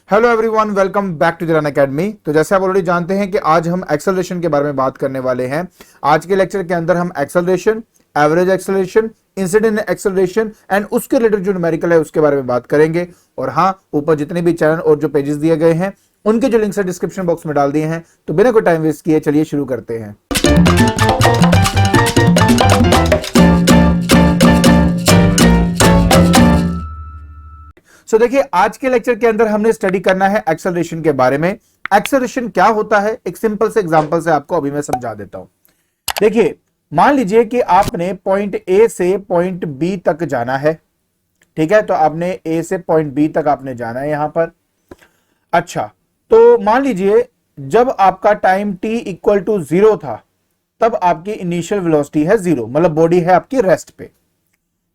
Hello everyone, welcome back to run academy. तो जैसे आप ऑलरेडी जानते हैं कि आज हम एक्सेलरेशन के बारे में बात करने वाले हैं। आज के लेक्चर के अंदर हम acceleration, average acceleration, incident acceleration and उसके रिलेटेड जो न्यूमेरिकल है उसके बारे में बात करेंगे। और हाँ, ऊपर जितने भी चैनल और जो पेजेस दिए गए हैं उनके जो लिंक्स है डिस्क्रिप्शन बॉक्स में डाल दिए हैं। तो बिना कोई टाइम वेस्ट किए चलिए शुरू करते हैं। देखिए, आज के लेक्चर के अंदर हमने स्टडी करना है एक्सेलरेशन के बारे में। एक्सेलरेशन क्या होता है, एक सिंपल से एग्जांपल से आपको अभी मैं समझा देता हूं। देखिए, मान लीजिए कि आपने पॉइंट ए से पॉइंट बी तक जाना है। ठीक है, तो आपने ए से पॉइंट बी तक आपने जाना है यहां पर। अच्छा, तो मान लीजिए जब आपका टाइम t इक्वल टू 0 था तब आपकी इनिशियल वेलोसिटी है 0, मतलब बॉडी है आपकी रेस्ट पे।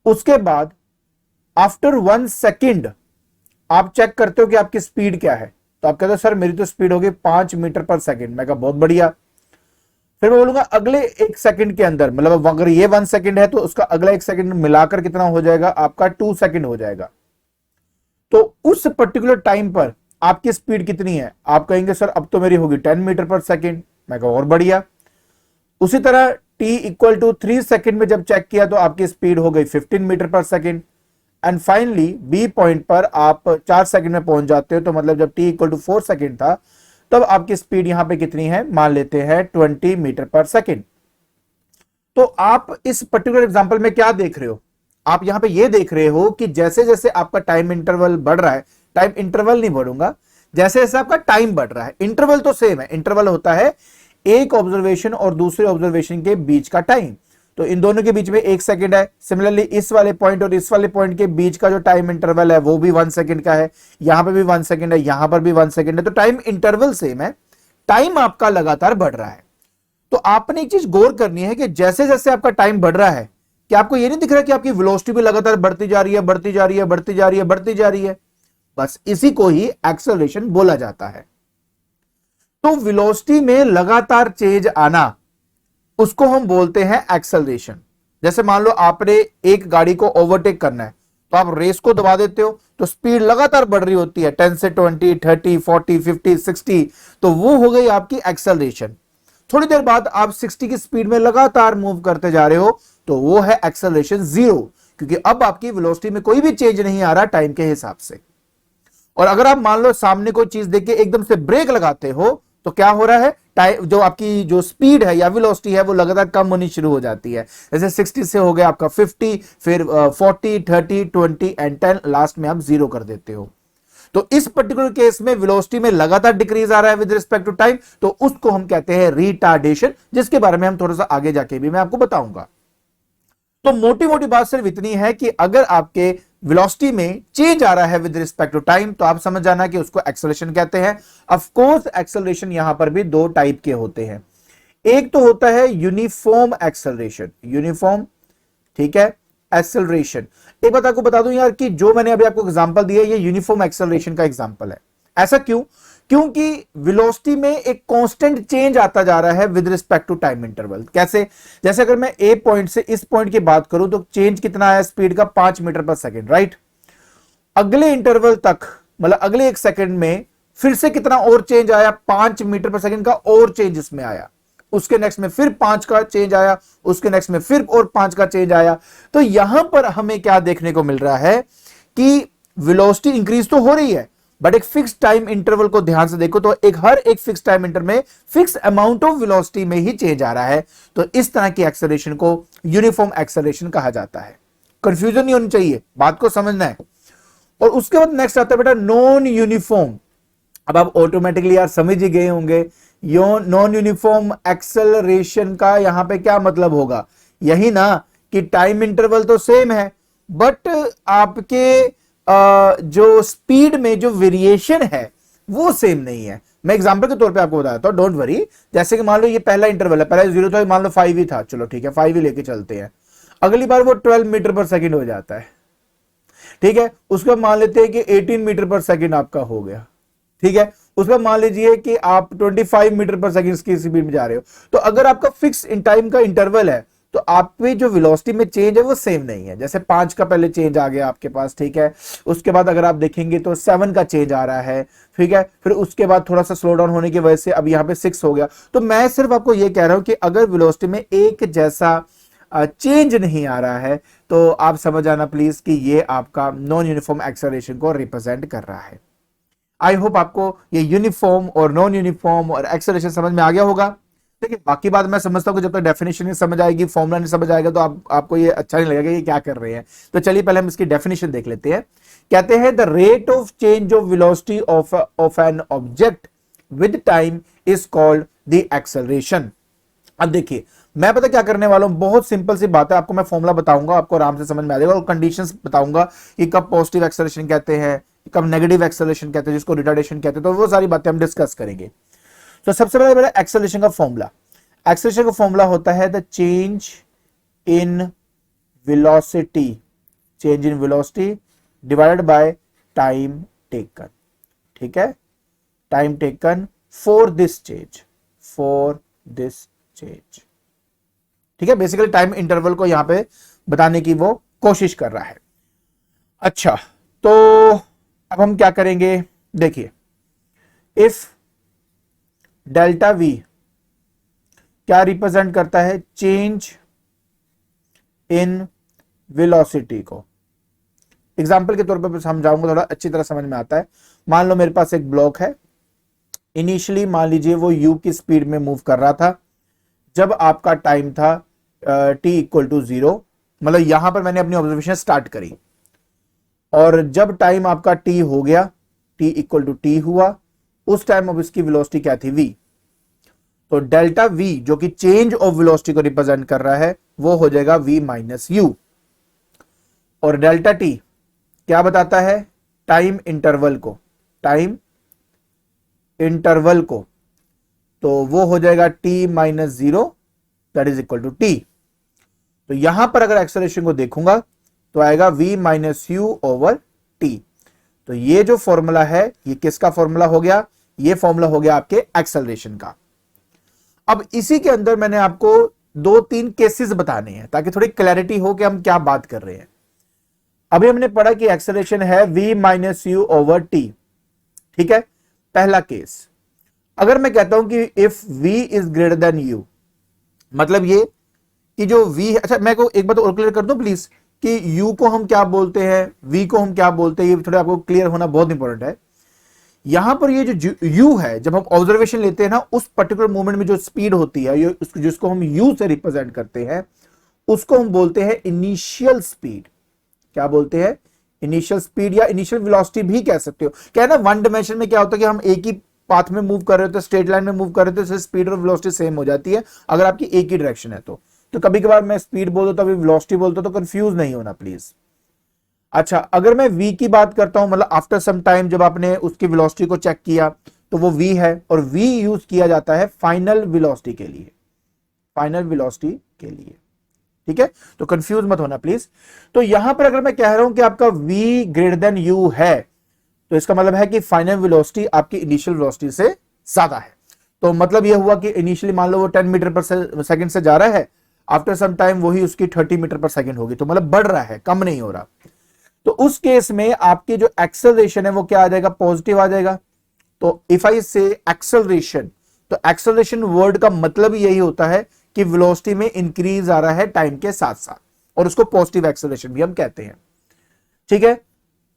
उसके बाद आफ्टर 1 सेकेंड आप चेक करते हो कि आपकी स्पीड क्या है। तो आप कहते हो सर मेरी तो स्पीड होगी 5 मीटर पर सेकंड। मैं कहा बहुत बढ़िया। फिर मैं बोलूंगा अगले 1 सेकंड के अंदर, मतलब अगर ये 1 सेकंड है तो उसका अगला 1 सेकंड मिलाकर कितना हो जाएगा, आपका 2 सेकंड हो जाएगा। तो उस पर्टिकुलर टाइम पर आपकी स्पीड कितनी है? आप कहेंगे सर अब तो मेरी होगी 10 मीटर पर सेकेंड। मैं कहा और बढ़िया। उसी तरह t इक्वल टू 3 सेकंड में जब चेक किया तो आपकी स्पीड हो गई 15 metre per second. And finally B point पर आप 4 सेकंड में पहुंच जाते हो। तो मतलब जब t इक्वल टू 4 सेकंड था तब आपकी स्पीड यहां पे कितनी है, मान लेते हैं 20 मीटर पर सेकंड। तो आप इस पर्टिकुलर एग्जांपल में क्या देख रहे हो? आप यहां पे ये देख रहे हो कि जैसे जैसे आपका टाइम इंटरवल बढ़ रहा है, टाइम इंटरवल नहीं बढ़ूंगा, जैसे जैसे आपका टाइम बढ़ रहा है, इंटरवल तो सेम है। इंटरवल होता है एक ऑब्जर्वेशन और दूसरे ऑब्जर्वेशन के बीच का टाइम। तो इन दोनों के बीच में 1 सेकंड है। सिमिलरली इस वाले पॉइंट और इस वाले पॉइंट के बीच का जो टाइम इंटरवल है वो भी 1 सेकंड का है। यहां पे भी 1 सेकंड है, यहां पर भी 1 सेकंड है। तो टाइम इंटरवल सेम है, टाइम आपका लगातार बढ़ रहा है। तो आपने एक चीज गौर करनी है कि जैसे जैसे आपका टाइम बढ़ रहा है, कि आपको ये नहीं दिख रहा कि आपकी वेलोसिटी भी लगातार बढ़ती जा रही है, बढ़ती जा रही है, बढ़ती जा रही है, बढ़ती जा रही है। बस इसी को ही एक्सेलरेशन बोला जाता है। तो वेलोसिटी में लगातार चेंज आना, उसको हम बोलते हैं एक्सेलरेशन। जैसे मान लो आपने एक गाड़ी को ओवरटेक करना है, तो आप रेस को दबा देते हो तो स्पीड लगातार बढ़ रही होती है, 10 से 20, 30, 40, 50, 60। तो वो हो गई आपकी एक्सेलरेशन। थोड़ी देर बाद आप 60 की स्पीड में लगातार मूव करते जा रहे हो, तो वो है एक्सेलरेशन 0, क्योंकि अब आपकी वेलोसिटी में कोई भी चेंज नहीं आ रहा टाइम के हिसाब से। और अगर आप मान लो सामने कोई चीज देख के एकदम से ब्रेक लगाते हो तो क्या हो रहा है, टाइम जो आपकी जो स्पीड है या वेलोसिटी है वो लगातार कम होनी शुरू हो जाती है। जैसे 60 से हो गया आपका 50, फिर 40, 30, 20 एंड 10, लास्ट में आप 0 कर देते हो। तो इस पर्टिकुलर केस में वेलोसिटी में लगातार डिक्रीज आ रहा है विद रिस्पेक्ट टू टाइम, तो उसको हम कहते हैं रिटार्डेशन, जिसके बारे में हम थोड़ा सा आगे जाके भी मैं आपको बताऊंगा। तो मोटी मोटी बात सिर्फ इतनी है कि अगर आपके वेलोसिटी में चेंज आ रहा है विद रिस्पेक्ट टू टाइम तो आप समझ जाना कि उसको एक्सेलरेशन कहते हैं। ऑफ कोर्स एक्सेलरेशन यहां पर भी 2 टाइप के होते हैं। एक तो होता है यूनिफॉर्म एक्सेलरेशन, यूनिफॉर्म, ठीक है, एक्सेलरेशन। एक बात आपको बता दूं यार कि जो मैंने अभी आपको एग्जांपल दिया ये यूनिफॉर्म एक्सेलरेशन का एग्जांपल है। ऐसा क्यों? क्योंकि वेलोसिटी में एक कांस्टेंट चेंज आता जा रहा है with respect to time interval. कैसे? जैसे अगर मैं ए पॉइंट से इस पॉइंट की बात करूं तो चेंज कितना आया स्पीड का, 5 मीटर पर सेकंड, राइट। अगले इंटरवल तक, मतलब अगले 1 सेकंड में फिर से कितना और चेंज आया, 5 मीटर पर सेकंड का और चेंज इसमें आया। उसके नेक्स्ट में फिर 5 का चेंज आया, उसके नेक्स्ट में फिर और 5 का चेंज आया। तो यहां पर हमें क्या देखने को मिल रहा है कि वेलोसिटी इंक्रीज तो हो रही है, बट एक फिक्स टाइम इंटरवल को ध्यान से देखो तो हर एक फिक्स टाइम इंटरवल में फिक्स अमाउंट ऑफ वेलोसिटी में ही चेंज आ रहा है। तो इस तरह की एक्सेलरेशन को यूनिफॉर्म एक्सेलरेशन कहा जाता है। कंफ्यूजन नहीं होनी चाहिए, बात को समझना है। और उसके बाद नेक्स्ट आता है बेटा नॉन यूनिफॉर्म। अब आप ऑटोमेटिकली यार समझ ही गए होंगे नॉन यूनिफॉर्म एक्सेलरेशन का यहां पे क्या मतलब होगा। यही ना कि टाइम इंटरवल तो सेम है बट आपके जो स्पीड में जो वेरिएशन है वो सेम नहीं है। मैं एग्जांपल के तौर पे आपको बताता हूं, डोंट वरी। जैसे कि मान लो ये पहला इंटरवल है, पहले 0 था, मान लो 5 ही था, चलो ठीक है 5 ही लेके चलते हैं। अगली बार वो 12 मीटर पर सेकंड हो जाता है, ठीक है। उसके मान लेते हैं कि 18 मीटर पर सेकंड आपका हो गया, ठीक है। उसमें मान लीजिए कि आप 25 मीटर पर सेकंड की स्पीड में जा रहे हो। तो अगर आपका फिक्स इन टाइम का इंटरवल है तो आप पे जो वेलोसिटी में चेंज है वो सेम नहीं है। जैसे 5 का पहले चेंज आ गया आपके पास, ठीक है, उसके बाद अगर आप देखेंगे तो 7 का चेंज आ रहा है, ठीक है, फिर उसके बाद थोड़ा सा स्लो डाउन होने की वजह से अब यहाँ पे 6 हो गया। तो मैं सिर्फ आपको ये कह रहा हूं कि अगर वेलोसिटी में एक जैसा चेंज नहीं आ रहा है तो आप समझ आना प्लीज कि ये आपका नॉन यूनिफॉर्म एक्सेलरेशन को रिप्रेजेंट कर रहा है। आई होप आपको ये यूनिफॉर्म और नॉन यूनिफॉर्म और एक्सेलरेशन समझ में आ गया होगा। देखिए बाकी बात मैं समझता हूं कि जब तक डेफिनेशन नहीं समझ आएगी, फॉर्मूला नहीं समझ आएगा, तो आपको ये अच्छा नहीं लगेगा ये क्या कर रहे हैं। तो चलिए पहले हम इसकी डेफिनेशन देख लेते हैं। कहते हैं the rate of change of velocity of an object with time is called the acceleration. अब देखिए मैं पता क्या करने वाला हूं, बहुत सिंपल सी बात है, आपको मैं फॉर्मूला बताऊंगा, आपको आराम से समझ में आ जाएगा, और कंडीशंस बताऊंगा कि कब पॉजिटिव एक्सेलरेशन कहते हैं, कब नेगेटिव एक्सेलरेशन कहते हैं, जिसको रिटार्डेशन कहते हैं, तो वो सारी बातें हम डिस्कस करेंगे। तो सबसे पहले मेरा एक्सेलरेशन का फॉर्मूला, एक्सेलरेशन का फॉर्मूला होता है the change in velocity, change in velocity divided by time taken, ठीक है, time taken for this change, for this change, ठीक है। बेसिकली टाइम इंटरवल को यहां पे बताने की वो कोशिश कर रहा है। अच्छा तो अब हम क्या करेंगे, देखिए इफ डेल्टा वी क्या रिप्रेजेंट करता है, चेंज इन वेलोसिटी को। एग्जाम्पल के तौर पर समझाऊंगा, थोड़ा अच्छी तरह समझ में आता है। मान लो मेरे पास एक ब्लॉक है, इनिशियली मान लीजिए वो u की स्पीड में मूव कर रहा था, जब आपका टाइम था t इक्वल टू 0, मतलब यहां पर मैंने अपनी ऑब्जर्वेशन स्टार्ट करी, और जब टाइम आपका t हो गया, t इक्वल टू t हुआ, उस टाइम अब इसकी वेलोसिटी क्या थी, v। तो डेल्टा v जो कि चेंज ऑफ वेलोसिटी को रिप्रेजेंट कर रहा है वो हो जाएगा v माइनस यू, और डेल्टा t क्या बताता है, टाइम इंटरवल को, टाइम इंटरवल को, तो वो हो जाएगा t minus 0 that is equal to t। तो यहां पर अगर एक्सेलरेशन को देखूंगा तो आएगा v minus you over t। तो ये जो फॉर्मूला है ये किसका फॉर्मूला हो गया, ये फॉर्मूला हो गया आपके एक्सेलरेशन का। अब इसी के अंदर मैंने आपको 2-3 केसेस बताने हैं ताकि थोड़ी क्लैरिटी हो कि हम क्या बात कर रहे हैं। अभी हमने पढ़ा कि एक्सेलरेशन है v minus you over T, ठीक है। पहला केस, अगर मैं कहता हूं कि if v is greater than u, मतलब ये कि जो v, अच्छा मैं को एक बात और क्लियर कर दूं प्लीज कि u को हम क्या बोलते हैं, v को हम क्या बोलते हैं, ये थोड़ा आपको क्लियर होना बहुत इंपॉर्टेंट है। यहां पर ये जो u है, जब हम ऑब्जर्वेशन लेते हैं ना, उस पर्टिकुलर मोमेंट में जो स्पीड होती है, ये जिसको हम u से रिप्रेजेंट करते हैं, उसको हम बोलते हैं इनिशियल स्पीड। क्या बोलते हैं, इनिशियल स्पीड या इनिशियल वेलोसिटी भी कह सकते हो। क्या है ना, वन डायमेंशन में क्या होता है कि हम एक ही पाथ में मूव कर रहे होते हैं, स्ट्रेट लाइन में मूव कर रहे होते हैं, स्पीड और वेलोसिटी सेम हो जाती है अगर आपकी एक ही डायरेक्शन है तो कभी कभार मैं स्पीड बोलता हूं, वेलोसिटी बोलता हूं, तो कंफ्यूज नहीं होना प्लीज। अच्छा अगर मैं v की बात करता हूं, मतलब आफ्टर सम टाइम जब आपने उसकी वेलोसिटी को चेक किया तो वो v है, और v यूज किया जाता है फाइनल वेलोसिटी के लिए, फाइनल वेलोसिटी के लिए, ठीक है। तो कंफ्यूज मत होना प्लीज। तो यहां पर अगर मैं कह रहा हूं कि आपका v ग्रेटर देन u है, तो इसका मतलब है कि फाइनल वेलोसिटी आपकी इनिशियल वेलोसिटी से ज्यादा है। तो मतलब यह हुआ कि इनिशियली मान लो वो 10 मीटर पर सेकंड से जा रहा है, आफ्टर सम टाइम वही उसकी 30 मीटर पर सेकंड होगी, तो मतलब बढ़ रहा है, कम नहीं हो रहा। तो उस केस में आपकी जो एक्सेलरेशन है वो क्या आ जाएगा, पॉजिटिव आ जाएगा। तो इफ आई से एक्सेलरेशन, तो एक्सेलरेशन वर्ड का मतलब यही होता है कि वेलोसिटी में इंक्रीज आ रहा है टाइम के साथ साथ, और उसको पॉजिटिव एक्सेलरेशन भी हम कहते हैं, ठीक है।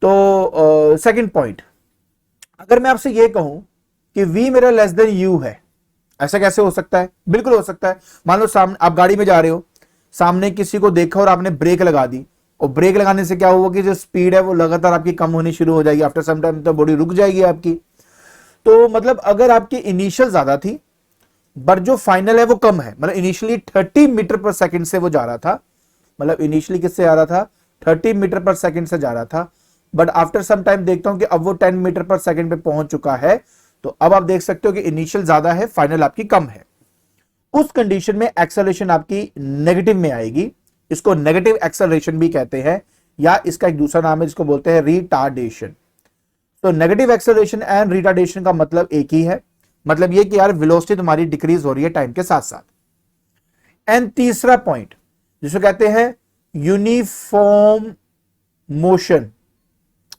तो सेकंड पॉइंट, अगर मैं आपसे यह कहूं कि v मेरा लेस देन u है, ऐसा कैसे हो सकता है, बिल्कुल हो सकता है। मान लो सामने आप गाड़ी में जा रहे हो, सामने किसी को देखा और आपने ब्रेक लगा दी, और ब्रेक लगाने से क्या हुआ कि जो स्पीड है वो लगातार आपकी कम होनी शुरू हो जाएगी, आफ्टर सम टाइम तो बॉडी रुक जाएगी आपकी। तो मतलब अगर आपकी इनिशियल ज्यादा थी बट जो फाइनल है वो कम है, मतलब इनिशियली 30 मीटर पर सेकंड से वो जा रहा था, मतलब इनिशियली किससे आ रहा था, 30 मीटर पर सेकंड से जा रहा था, बट आफ्टर सम टाइम देखता हूं कि अब वो 10 मीटर पर सेकंड पे पहुंच चुका है, तो अब आप देख सकते हो कि इनिशियल ज्यादा है, फाइनल आपकी कम है। उस कंडीशन में एक्सेलरेशन आपकी नेगेटिव में आएगी, इसको नेगेटिव एक्सेलरेशन भी कहते हैं, या इसका एक दूसरा नाम है जिसको बोलते हैं रिटार्डेशन। तो नेगेटिव एक्सेलरेशन एंड रिटार्डेशन का मतलब एक ही है, मतलब ये कि यार वेलोसिटी तुम्हारी डिक्रीज हो रही है टाइम के साथ साथ। एंड तीसरा पॉइंट, जिसको कहते हैं यूनिफॉर्म मोशन।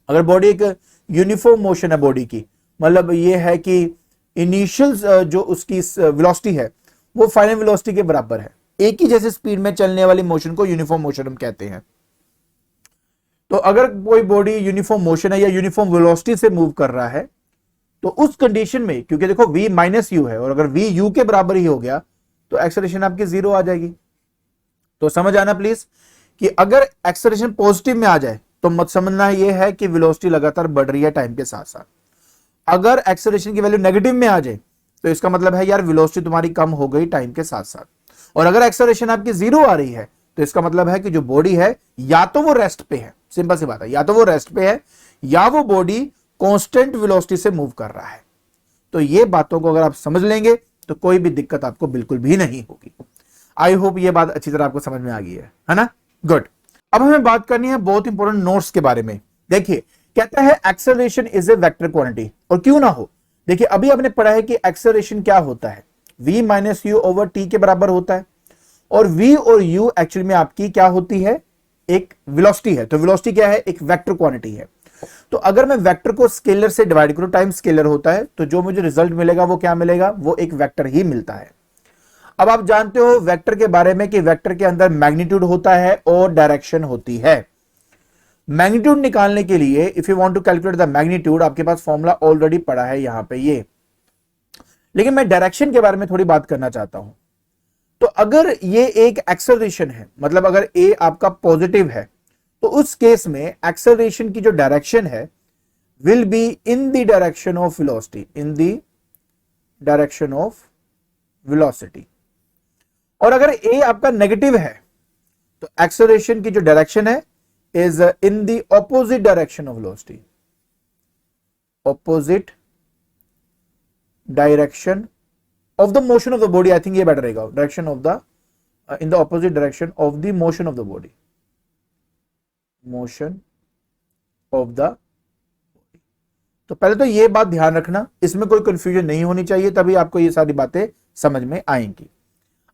अगर बॉडी एक यूनिफॉर्म मोशन है बॉडी की, मतलब ये है कि इनिशियल जो उसकी वेलोसिटी है वो फाइनल वेलोसिटी के बराबर है, एक ही जैसे स्पीड में चलने वाली मोशन को यूनिफॉर्म मोशन हम कहते हैं। तो अगर कोई बॉडी यूनिफॉर्म मोशन है या यूनिफॉर्म वेलोसिटी से मूव कर रहा है, तो उस कंडीशन में, क्योंकि देखो v माइनस यू है और अगर v u के बराबर ही हो गया तो एक्सेलरेशन आपकी जीरो आ जाएगी। तो समझ आना प्लीज कि अगर एक्सेलरेशन पॉजिटिव में आ जाए तो मत समझना यह है कि वेलोसिटी लगातार बढ़ रही है टाइम के साथ साथ। अगर एक्सेलरेशन की वैल्यू नेगेटिव में आ जाए तो इसका मतलब है यार वेलोसिटी तुम्हारी कम हो गई टाइम के साथ साथ। और अगर एक्सेलरेशन आपकी जीरो आ रही है तो इसका मतलब है कि जो बॉडी है या तो वो रेस्ट पे है, सिंपल सी बात है, या तो वो रेस्ट पे है या वो बॉडी कांस्टेंट वेलोसिटी से मूव कर रहा है। तो ये बातों को अगर आप समझ लेंगे तो कोई भी दिक्कत आपको बिल्कुल भी नहीं होगी। आई होप ये बात अच्छी तरह आपको समझ में आ गई है ना? गुड। अब हमें बात करनी है बहुत इंपॉर्टेंट नोट्स के बारे में। देखिए कहता है acceleration is a vector quantity, और क्यों ना हो। देखिए अभी आपने पढ़ा है कि एक्सेलरेशन क्या होता है, v minus you over T के बराबर होता है, और v और u एक्चुअली में आपकी क्या होती है, एक वेलोसिटी है। तो वेलोसिटी क्या है, एक वेक्टर क्वांटिटी है। तो अगर मैं वेक्टर को स्केलर से डिवाइड करूं, टाइम स्केलर होता है, तो जो मुझे रिजल्ट मिलेगा वो क्या मिलेगा, वो एक वेक्टर ही मिलता है। अब आप जानते हो वेक्टर के बारे में कि वेक्टर के अंदर मैग्नीट्यूड होता है और डायरेक्शन होती है। मैग्नीट्यूड निकालने के लिए if you want to calculate the magnitude, आपके पास फॉर्मूला ऑलरेडी पड़ा है यहां पे ये, लेकिन मैं डायरेक्शन के बारे में थोड़ी बात करना चाहता हूं। तो अगर ये एक एक्सेलरेशन है, मतलब अगर ए आपका पॉजिटिव है, तो उस केस में एक्सेलरेशन की जो डायरेक्शन है will be in the direction of velocity, in the direction of velocity. और अगर ए आपका नेगेटिव है तो एक्सेलरेशन की जो डायरेक्शन है is in the opposite direction of velocity, opposite direction of the motion of the body। I think ये better रहेगा, direction of the in the opposite direction of the motion of the body, motion of the body। तो पहले तो ये बात ध्यान रखना, इसमें कोई कंफ्यूजन नहीं होनी चाहिए, तभी आपको ये सारी बातें समझ में आएंगी।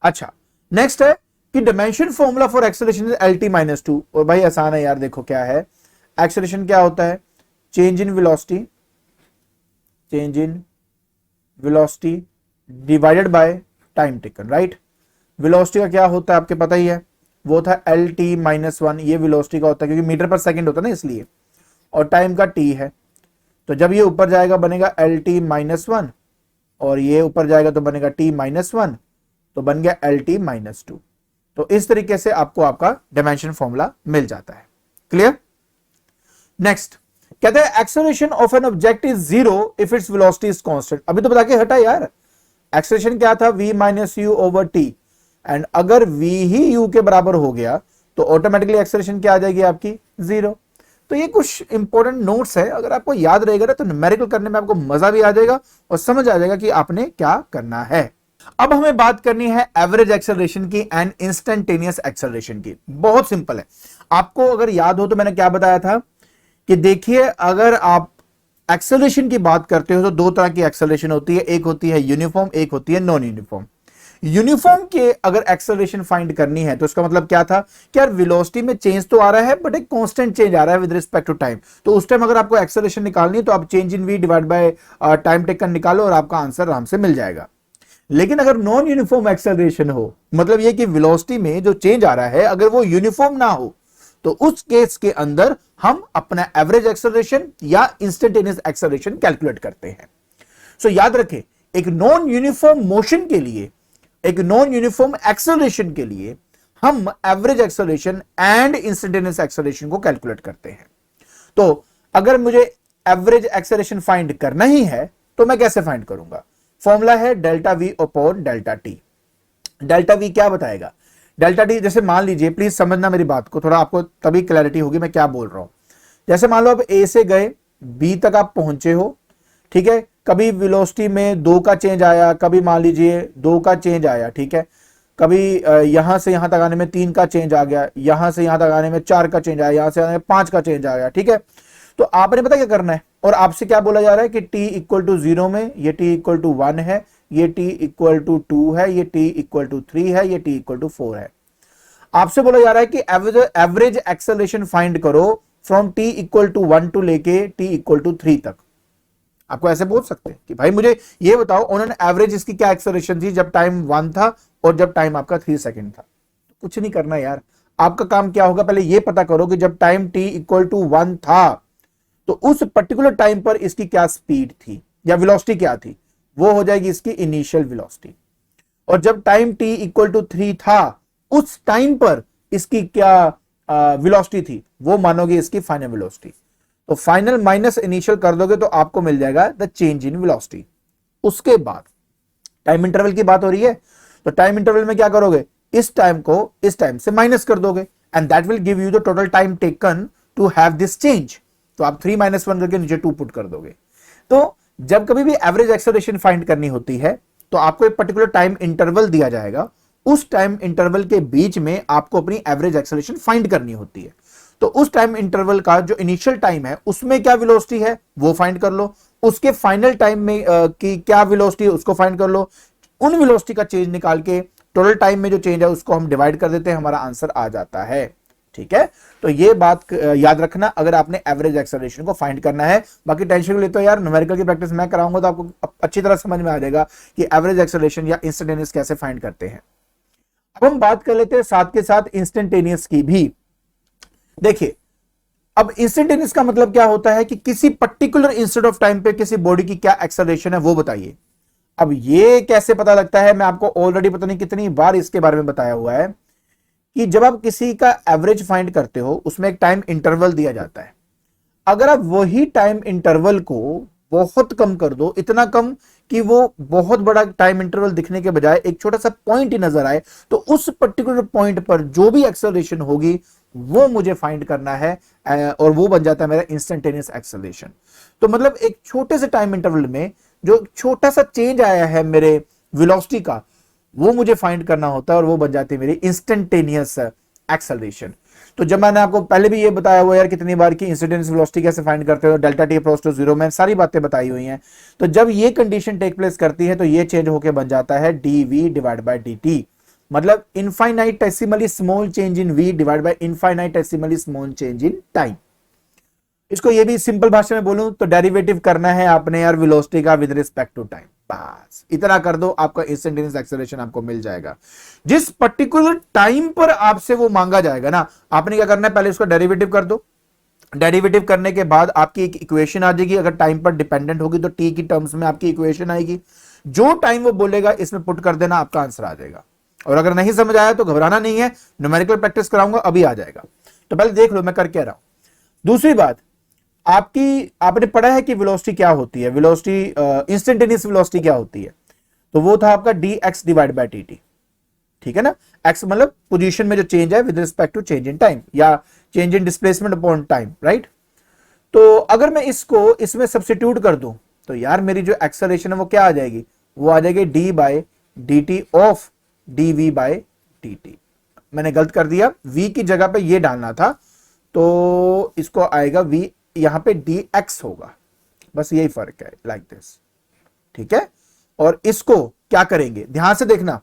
अच्छा नेक्स्ट है कि dimension formula for acceleration is LT minus 2। और भाई आसान है यार, देखो क्या है, एक्सेलरेशन क्या होता है, change in velocity, change in velocity divided by time taken, right. Velocity का क्या होता है आपके पता ही है, वो था LT माइनस 1, ये वेलोसिटी का होता है क्योंकि मीटर पर सेकंड होता है ना इसलिए, और टाइम का T है। तो जब ये ऊपर जाएगा बनेगा LT माइनस 1, और ये ऊपर जाएगा तो बनेगा T माइनस 1, तो बन गया LT माइनस 2। तो इस तरीके से आपको आपका डायमेंशन फॉर्मूला मिल जाता है। क्लियर? नेक्स्ट कहते हैं acceleration of an object is zero if its velocity is constant. अभी तो बता के हटा यार, एक्सेलरेशन क्या था, v minus you over T, and अगर v ही u के बराबर हो गया तो ऑटोमेटिकली एक्सेलरेशन क्या आ जाएगी आपकी, जीरो। तो ये कुछ इंपॉर्टेंट नोट्स है, अगर आपको याद रहेगा ना तो न्यूमेरिकल करने में आपको मजा भी आ जाएगा और समझ आ जाएगा कि आपने क्या करना है। अब हमें बात करनी है एवरेज एक्सेलरेशन की एंड इंस्टेंटेनियस एक्सेलरेशन की। बहुत सिंपल है, आपको अगर याद हो तो मैंने क्या बताया था कि देखिए अगर आप एक्सेलरेशन की बात करते हो तो दो तरह की एक्सेलरेशन होती है, एक होती है यूनिफॉर्म, एक होती है नॉन यूनिफॉर्म। यूनिफॉर्म के अगर एक्सेलरेशन फाइंड करनी है तो इसका मतलब क्या था कि यार वेलोसिटी में चेंज तो आ रहा है बट एक कांस्टेंट चेंज आ रहा है विद रिस्पेक्ट टू टाइम। तो उस टाइम अगर आपको एक्सेलरेशन निकालनी है तो आप change in v divide by time taken निकालो और आपका आंसर आराम से मिल जाएगा। लेकिन अगर नॉन यूनिफॉर्म एक्सेलरेशन हो, मतलब ये कि वेलोसिटी में जो चेंज आ रहा है अगर वो यूनिफॉर्म ना हो, तो उस केस के अंदर हम अपना एवरेज एक्सेलरेशन या इंस्टेंटेनियस एक्सेलरेशन कैलकुलेट करते हैं। सो याद रखें, एक नॉन यूनिफॉर्म मोशन के लिए, एक नॉन यूनिफॉर्म एक्सेलरेशन के लिए हम average acceleration and instantaneous acceleration को कैलकुलेट करते हैं। तो अगर मुझे एवरेज एक्सेलरेशन फाइंड करना ही है तो मैं कैसे फाइंड करूंगा, फॉर्मूला है delta we upon delta T. Delta we क्या बताएगा, डेल्टा टी, जैसे मान लीजिए, प्लीज समझना मेरी बात को, थोड़ा आपको तभी क्लैरिटी होगी मैं क्या बोल रहा हूं। जैसे मान लो आप ए से गए बी तक आप पहुंचे हो, ठीक है, कभी वेलोसिटी में 2 का चेंज आया, कभी मान लीजिए 2 का चेंज आया, ठीक है, कभी यहां से यहां तक आने में 3 का चेंज आ गया, यहां से यहां तक आने में 4 का चेंज आया, यहां से आने में 5 का चेंज आ गया, ठीक है। तो आपने पता क्या करना है, और आपसे क्या बोला जा रहा है कि t इक्वल टू 0 में ये t इक्वल टू 1 है, ये t इक्वल टू 2 है, ये t इक्वल टू 3 है, ये t इक्वल टू 4 है। आपसे बोला जा रहा है कि एवरेज एक्सेलरेशन फाइंड करो from t equal to 1 to लेके t इक्वल टू 3 तक। आपको ऐसे बोल सकते हैं कि भाई मुझे ये बताओ उन्होंने एवरेज इसकी क्या एक्सेलरेशन थी जब टाइम 1 था और जब टाइम आपका 3 सेकंड था। कुछ नहीं करना यार, आपका काम क्या होगा, पहले ये पता करो कि जब टाइम t इक्वल टू 1 था तो उस पर्टिकुलर टाइम पर इसकी क्या स्पीड थी या वेलोसिटी क्या थी, वो हो जाएगी इसकी इनिशियल वेलोसिटी। और जब टाइम t इक्वल टू 3 था उस टाइम पर इसकी क्या वेलोसिटी थी, वो मानोगे इसकी फाइनल वेलोसिटी। तो फाइनल माइनस इनिशियल कर दोगे तो आपको मिल जाएगा द चेंज इन वेलोसिटी। उसके बाद टाइम इंटरवल की बात हो रही है, तो टाइम इंटरवल में क्या करोगे, इस टाइम को इस टाइम से माइनस कर दोगे and that will give you the total time taken to have this change. तो आप 3 - 1 करके नीचे 2 पुट कर दोगे। तो जब कभी भी एवरेज एक्सेलरेशन फाइंड करनी होती है तो आपको एक पर्टिकुलर टाइम इंटरवल दिया जाएगा, उस टाइम इंटरवल के बीच में आपको अपनी एवरेज एक्सेलरेशन फाइंड करनी होती है। तो उस टाइम इंटरवल का जो इनिशियल टाइम है उसमें क्या वेलोसिटी है वो फाइंड कर लो, उसके फाइनल टाइम में की क्या वेलोसिटी है उसको फाइंड कर लो, उन वेलोसिटी का चेंज निकाल के टोटल टाइम में जो चेंज है उसको हम डिवाइड कर देते हैं, हमारा आंसर आ जाता है। ठीक है, तो ये बात याद रखना अगर आपने एवरेज एक्सेलरेशन को फाइंड करना है। बाकी टेंशन ले तो यार न्यूमेरिकल की प्रैक्टिस मैं कराऊंगा तो आपको अच्छी तरह समझ में आ जाएगा कि एवरेज एक्सेलरेशन या इंस्टेंटेनियस कैसे फाइंड करते हैं। अब हम बात कर लेते हैं साथ के साथ इंस्टेंटेनियस की भी। देखिए, अब इंस्टेंटेनियस का मतलब क्या होता है कि किसी पर्टिकुलर इंस्टेंट ऑफ टाइम पे किसी बॉडी की क्या एक्सेलरेशन है वो बताइए। अब ये कैसे पता लगता है, मैं आपको ऑलरेडी पता नहीं कितनी बार इसके बारे में बताया हुआ है कि जब आप किसी का एवरेज फाइंड करते हो उसमें एक टाइम इंटरवल दिया जाता है। अगर आप वही टाइम इंटरवल को बहुत कम कर दो, इतना कम कि वो बहुत बड़ा टाइम इंटरवल दिखने के बजाय एक छोटा सा पॉइंट ही नजर आए, तो उस पर्टिकुलर पॉइंट पर जो भी एक्सेलरेशन होगी वो मुझे फाइंड करना है और वो बन जाता है मेरा इंस्टेंटेनियस एक्सेलरेशन। तो मतलब एक छोटे से टाइम इंटरवल में जो छोटा सा चेंज आया है मेरे वेलोसिटी का वो मुझे फाइंड करना होता है और वो बन जाती है मेरी इंस्टेंटेनियस एक्सेलरेशन। तो जब मैंने आपको पहले भी ये बताया हुआ यार कितनी बार की इंस्टेंटेनियस वेलोसिटी कैसे फाइंड करते हो, डेल्टा टी अप्रोच टू 0 में सारी बातें बताई हुई हैं। तो जब ये कंडीशन टेक प्लेस करती है तो ये चेंज होकर बन जाता है dv डिवाइड बाय dt, मतलब infinitesimally small change in v divide by infinitesimally small change in time. इसको ये भी सिंपल भाषा में बोलूं तो डेरिवेटिव करना है आपने यार वेलोसिटी का विद रिस्पेक्ट टू टाइम, बस इतना कर दो आपका इंस्टेंटेनियस एक्सेलरेशन आपको मिल जाएगा। जिस पर्टिकुलर टाइम पर आपसे वो मांगा जाएगा ना, आपने क्या करना है, पहले उसका डेरिवेटिव कर दो। डेरिवेटिव करने के बाद आपकी एक इक्वेशन आ जाएगी, अगर टाइम पर डिपेंडेंट होगी तो टी की टर्म्स में आपकी इक्वेशन आएगी। जो टाइम वो बोलेगा इसमें पुट कर देना, आपका आंसर आ जाएगा। और अगर नहीं समझ आया तो घबराना नहीं है, न्यूमेरिकल प्रैक्टिस कराऊंगा अभी आ जाएगा। तो पहले देख लो मैं कर क्या रहा हूं। दूसरी बात, आपने पढ़ा है कि वेलोसिटी क्या होती है, वेलोसिटी इंस्टेंटेनियस वेलोसिटी क्या होती है, तो वो था आपका dx डिवाइड बाय dt। ठीक है ना, x मतलब पोजीशन में जो चेंज है with respect to change in time या change in displacement upon time, right. तो अगर मैं इसको इसमें सब्स्टिट्यूट कर दूं तो यार मेरी जो एक्सेलरेशन है वो क्या आ जाएगी, वो आ जाएगी d by dt of dv by dt। मैंने गलत कर दिया, v की जगह पे ये डालना था तो इसको आएगा v, यहां पे dx होगा, बस यही फर्क है, लाइक दिस। ठीक है, और इसको क्या करेंगे ध्यान से देखना,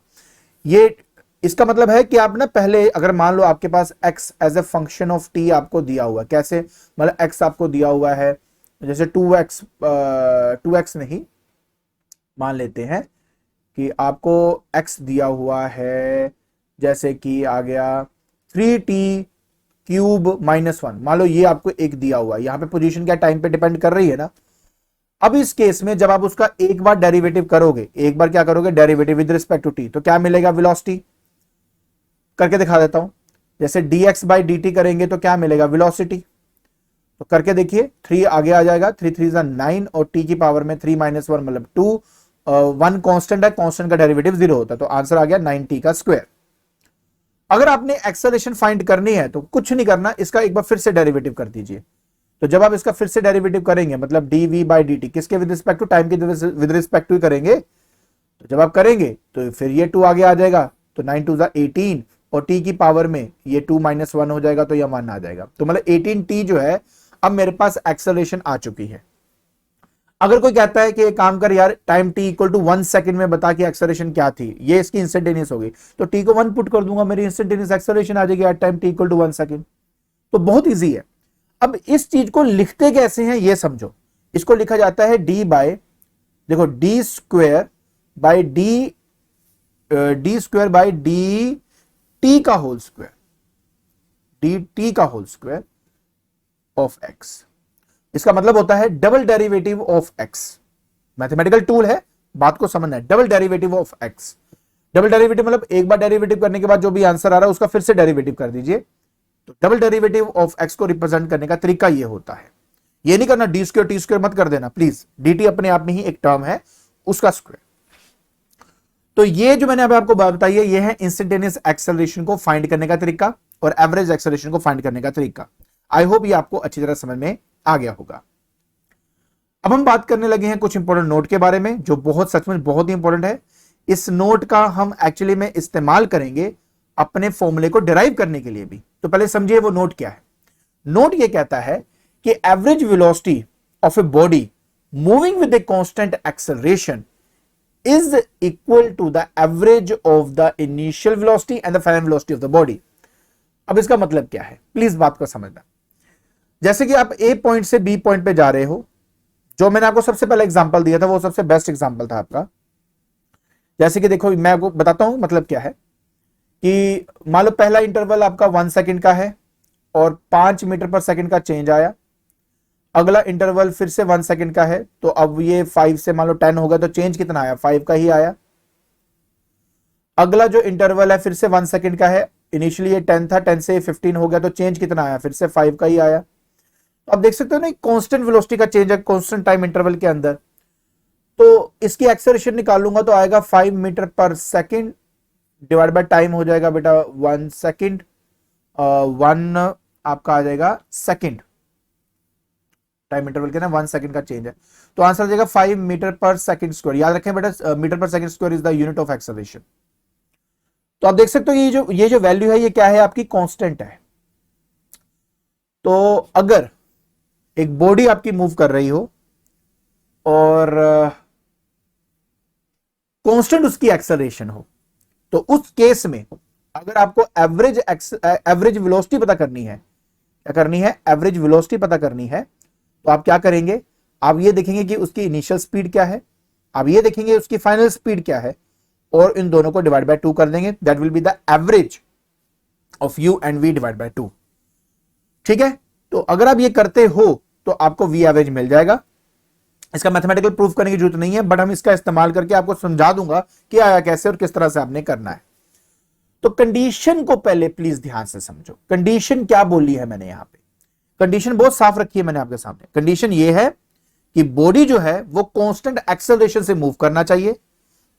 ये इसका मतलब है कि आप ना पहले अगर मान लो आपके पास x as a function of t आपको दिया हुआ, कैसे मतलब x आपको दिया हुआ है जैसे 2x नहीं, मान लेते हैं कि आपको x दिया हुआ है जैसे कि आ गया 3t क्यूब -1, मान लो ये आपको एक दिया हुआ है, यहां पे पोजीशन क्या टाइम पे डिपेंड कर रही है ना। अब इस केस में जब आप उसका एक बार डेरिवेटिव करोगे, एक बार क्या करोगे derivative with respect to T, तो क्या मिलेगा वेलोसिटी, करके दिखा देता हूं। जैसे dx बाई dt करेंगे तो क्या मिलेगा वेलोसिटी, तो करके देखिए 3 आगे आ जाएगा, 3 3 9 और t की पावर में 3 - 1 मतलब 2, 1 कांस्टेंट है, कांस्टेंट का डेरिवेटिव 0 होता है, तो आंसर आ गया 9t का स्क्वायर। अगर आपने एक्सेलरेशन फाइंड करनी है तो कुछ नहीं करना, इसका एक बार फिर से डेरिवेटिव कर दीजिए। तो जब आप इसका फिर से डेरिवेटिव करेंगे मतलब dv बाई dt किसके विद रिस्पेक्ट टू टाइम के विद रिस्पेक्ट टू करेंगे, तो जब आप करेंगे तो फिर ये 2 आगे आ जाएगा, तो 9 2 18 और t की पावर में ये 2 - 1 हो जाएगा तो यह 1 आ जाएगा, तो मतलब 18t जो है अब मेरे पास एक्सेलरेशन आ चुकी है। अगर कोई कहता है कि एक काम कर यार, time t equal to 1 second में बता कि एक्सेलरेशन क्या थी, ये इसकी इंस्टेंटेनियस होगी, तो t को 1 पुट कर दूंगा, मेरी इंस्टेंटेनियस एक्सेलरेशन आ जाएगी at time t equal to 1 second. तो बहुत इजी है। अब इस चीज को लिखते कैसे हैं ये समझो। इसको लिखा जाता है d बाय, देखो D square by D T का होल स्क्वायर, डी टी का होल स्क्वायर ऑफ एक्स। इसका मतलब होता है double derivative of x. Mathematical tool है, बात को समझना है। Double derivative of x, double derivative मतलब एक बार डेरिवेटिव करने के बाद जो भी आंसर आ रहा है उसका फिर से डेरिवेटिव कर दीजिए। तो डबल डेरिवेटिव ऑफ एक्स को रिप्रेजेंट करने का तरीका ये होता है। ये नहीं करना डी स्क्वायर टी स्क्वायर मत कर देना प्लीज, डी टी अपने आप में ही एक टर्म है, उसका स्क्वायर। तो ये जो मैंने अभी आपको बात बताई है, ये है इंस्टेंटेनियस एक्सेलरेशन को फाइंड करने का तरीका और एवरेज एक्सेलरेशन को फाइंड करने का तरीका। आई होप ये आपको अच्छी तरह समझ में आ गया होगा। अब हम बात करने लगे हैं कुछ इंपॉर्टेंट नोट के बारे में, जो बहुत सच में बहुत ही इंपॉर्टेंट है। इस नोट का हम एक्चुअली में इस्तेमाल करेंगे अपने फॉर्मूले को डिराइव करने के लिए भी। तो पहले समझिए वो नोट क्या है। नोट ये कहता है कि average velocity of a body moving with a constant acceleration is equal to the average of the initial velocity and the final velocity of the body। अब इसका मतलब क्या है, प्लीज बात को समझना। जैसे कि आप ए पॉइंट से बी पॉइंट पे जा रहे हो, जो मैंने आपको सबसे पहले एग्जांपल दिया था वो सबसे बेस्ट एग्जांपल था आपका। जैसे कि देखो मैं आपको बताता हूं मतलब क्या है कि मान लो पहला इंटरवल आपका 1 सेकंड का है और 5 मीटर पर सेकंड का चेंज आया। अगला इंटरवल फिर से 1 सेकंड का है, तो अब ये 5 से मान लो 10 हो गया, तो चेंज कितना आया, 5 का ही आया। अगला जो इंटरवल है फिर से 1 सेकंड का है, इनिशियली ये 10 था, 10 से 15 हो गया, तो चेंज कितना आया, फिर से 5 का ही आया। तो आप देख सकते हो ना, कांस्टेंट वेलोसिटी का चेंज है कांस्टेंट टाइम इंटरवल के अंदर। तो इसकी एक्सेलरेशन निकालूंगा तो आएगा 5 मीटर पर सेकंड डिवाइड बाय टाइम हो जाएगा बेटा 1 सेकंड, 1 आपका आ जाएगा सेकंड, टाइम इंटरवल के ना 1 सेकंड का चेंज है। तो आंसर आ जाएगा 5 मीटर पर सेकंड स्क्वायर। याद रखें बेटा, मीटर पर second square is the unit of acceleration. तो आप देख सकते हो ये जो वैल्यू है ये क्या है, आपकी कांस्टेंट है। तो अगर एक बॉडी आपकी मूव कर रही हो और कांस्टेंट उसकी एक्सेलरेशन हो, तो उस केस में अगर आपको एवरेज वेलोसिटी पता करनी है, क्या करनी है, एवरेज वेलोसिटी पता करनी है, तो आप क्या करेंगे, आप ये देखेंगे कि उसकी इनिशियल स्पीड क्या है, आप ये देखेंगे उसकी फाइनल स्पीड क्या है, और इन दोनों को डिवाइड बाय 2 कर देंगे। That will be the average of u and v divide by 2। ठीक है, तो अगर आप ये करते हो तो आपको वी एवरेज मिल जाएगा। इसका मैथमेटिकल प्रूफ करने की जरूरत नहीं है, बट हम इसका इस्तेमाल करके आपको समझा दूंगा कि आया कैसे और किस तरह से आपने करना है। तो कंडीशन को पहले प्लीज ध्यान से समझो। कंडीशन क्या बोली है मैंने यहां पे, कंडीशन बहुत साफ रखी है मैंने आपके सामने। कंडीशन ये है कि बॉडी जो है वो कांस्टेंट एक्सेलरेशन से मूव करना चाहिए।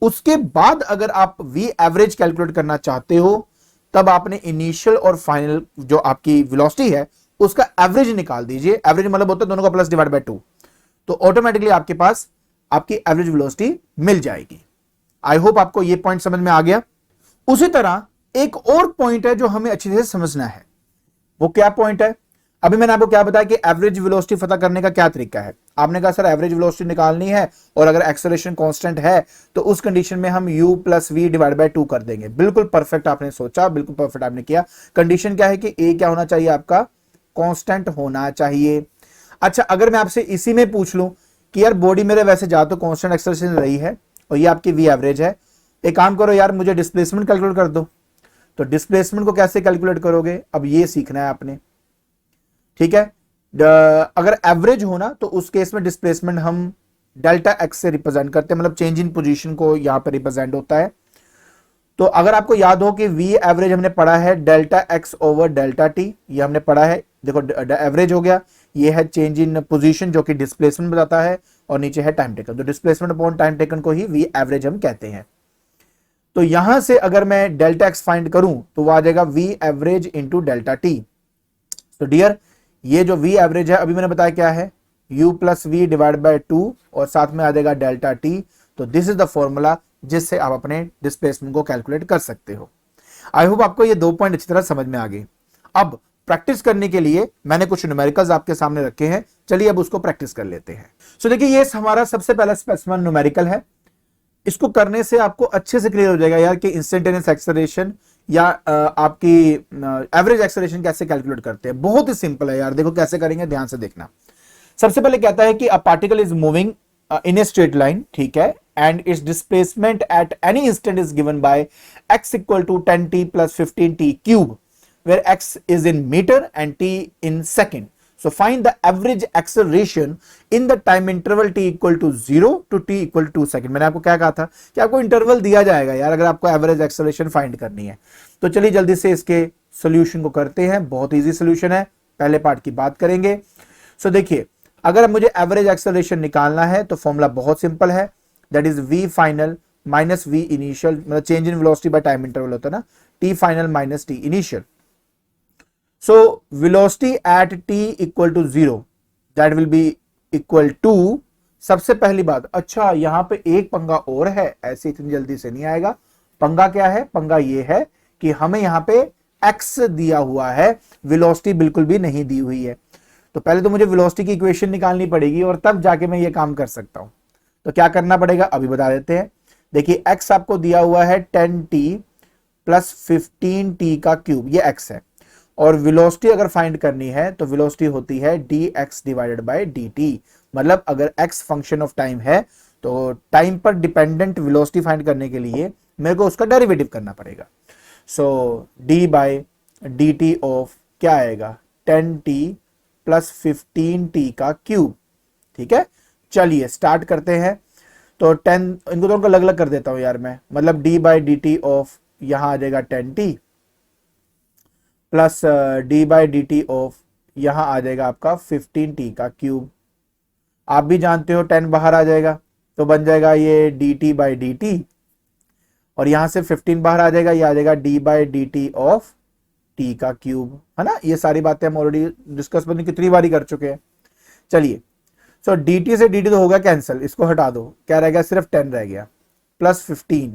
उसके बाद अगर आप वी एवरेज कैलकुलेट करना चाहते हो, तब आपने इनिशियल और फाइनल जो आपकी वेलोसिटी है उसका एवरेज निकाल दीजिए। एवरेज मतलब होता है दोनों का प्लस डिवाइड बाय 2, तो ऑटोमेटिकली आपके पास आपकी एवरेज वेलोसिटी मिल जाएगी। आई होप आपको यह पॉइंट समझ में आ गया। उसी तरह एक और पॉइंट है जो हमें अच्छी तरह से समझना है। वो क्या पॉइंट है, अभी मैंने आपको क्या बताया कि एवरेज वेलोसिटी पता करने का क्या तरीका है। आपने कहा सर एवरेज वेलोसिटी निकालनी है और अगर एक्सेलरेशन कांस्टेंट है तो उस कंडीशन में हम u plus v divide by 2 कर देंगे। बिल्कुल परफेक्ट आपने सोचा, बिल्कुल परफेक्ट आपने किया। कंडीशन क्या है कि a क्या होना चाहिए, आपका कांस्टेंट होना चाहिए। अच्छा, अगर मैं आपसे इसी में पूछ लूं कि यार बॉडी मेरे वैसे जा तो कांस्टेंट एक्सेलरेशन रही है और ये आपकी वी एवरेज है, एक काम करो यार मुझे डिस्प्लेसमेंट कैलकुलेट कर दो। तो डिस्प्लेसमेंट को कैसे कैलकुलेट करोगे, अब ये सीखना है आपने। ठीक है, अगर एवरेज होना तो उस केस में डिस्प्लेसमेंट हम डेल्टा एक्स से रिप्रेजेंट करते हैं, मतलब चेंज इन पोजीशन को यहां पर रिप्रेजेंट होता है। तो अगर आपको याद हो कि वी एवरेज हमने पढ़ा है delta x over delta T, ये हमने पढ़ा है। देखो एवरेज हो गया, ये है चेंज इन पोजीशन जो कि डिस्प्लेसमेंट बताता है, और नीचे है टाइम टेकन। तो डिस्प्लेसमेंट अपॉन टाइम टेकन को ही वी एवरेज हम कहते हैं। तो यहां से अगर मैं डेल्टा एक्स फाइंड करूं तो वो आ जाएगा v average into delta T. तो डियर ये जो वी एवरेज है अभी मैंने बताया क्या है, u plus v divide by 2 और साथ में आ जाएगा डेल्टा टी। तो दिस इज द फॉर्मूला जिससे आप अपने डिस्प्लेसमेंट को कैलकुलेट कर सकते हो। आई होप आपको ये 2 पॉइंट अच्छी तरह समझ में आ गए। अब प्रैक्टिस करने के लिए मैंने कुछ न्यूमेरिकल्स आपके सामने रखे हैं, चलिए अब उसको प्रैक्टिस कर लेते हैं। सो देखिए ये हमारा सबसे पहला स्पेसिफिक न्यूमेरिकल है। इसको करने से आपको अच्छे से क्लियर हो जाएगा यार कि इंस्टेंटेनियस एक्सेलरेशन या आपकी एवरेज एक्सेलरेशन कैसे कैलकुलेट करते हैं। बहुत ही सिंपल है यार, देखो कैसे करेंगे, ध्यान से देखना। सबसे पहले कहता है कि a particle is moving in a straight line, ठीक है, and it's displacement at any instant is given by x equal to 10t plus 15t cube, where x is in meter and t in second. So find the average acceleration in the time interval t equal to 0 to t equal to second. मैंने आपको क्या कहा था कि आपको interval दिया जाएगा यार अगर आपको एवरेज एक्सेलरेशन फाइंड करनी है। तो चलिए जल्दी से इसके सॉल्यूशन को करते हैं। बहुत इजी सॉल्यूशन है, पहले पार्ट की बात करेंगे। सो देखिए अगर मुझे एवरेज एक्सेलरेशन निकालना है तो फॉर्मूला बहुत सिंपल है, that is v final minus v initial, मतलब change in velocity by time interval होता है ना, t final minus t initial. So velocity at t equal to 0 that will be equal to, सबसे पहली बात, अच्छा यहां पे एक पंगा और है, ऐसे इतनी जल्दी से नहीं आएगा। पंगा क्या है? पंगा ये है कि हमें यहां पे x दिया हुआ है, वेलोसिटी बिल्कुल भी नहीं दी हुई है। तो पहले तो मुझे वेलोसिटी की इक्वेशन निकालनी पड़ेगी और तब जाके मैं ये काम कर सकता हूं। तो क्या करना पड़ेगा अभी बता देते हैं। देखिए x आपको दिया हुआ है 10t प्लस 15t का क्यूब, ये x है, और वेलोसिटी अगर फाइंड करनी है तो वेलोसिटी होती है dx डिवाइडेड बाय dt। मतलब अगर x फंक्शन ऑफ टाइम है तो टाइम पर डिपेंडेंट वेलोसिटी फाइंड करने के लिए मेरे को उसका डेरिवेटिव करना पड़ेगा। सो d बाय dt ऑफ क्या आएगा 10t प्लस 15t का क्यूब, ठीक है। चलिए स्टार्ट करते हैं। तो 10, इनको दोनों को अलग अलग कर देता हूं यार मैं, मतलब d बाय dt ऑफ यहां आ जाएगा 10t plus D by D T of यहां आ जाएगा आपका 15t का क्यूब। आप भी जानते हो 10 बाहर आ जाएगा तो बन जाएगा ये dt बाई डी टी, और यहां से 15 बाहर आ जाएगा, ये आ जाएगा d by D T of t का क्यूब, है ना। ये सारी बातें हम ऑलरेडी डिस्कस करने कितनी बारी कर चुके हैं। चलिए सो dt से dt तो होगा कैंसिल, इसको हटा दो, क्या रह गया, सिर्फ 10 रह गया, प्लस 15।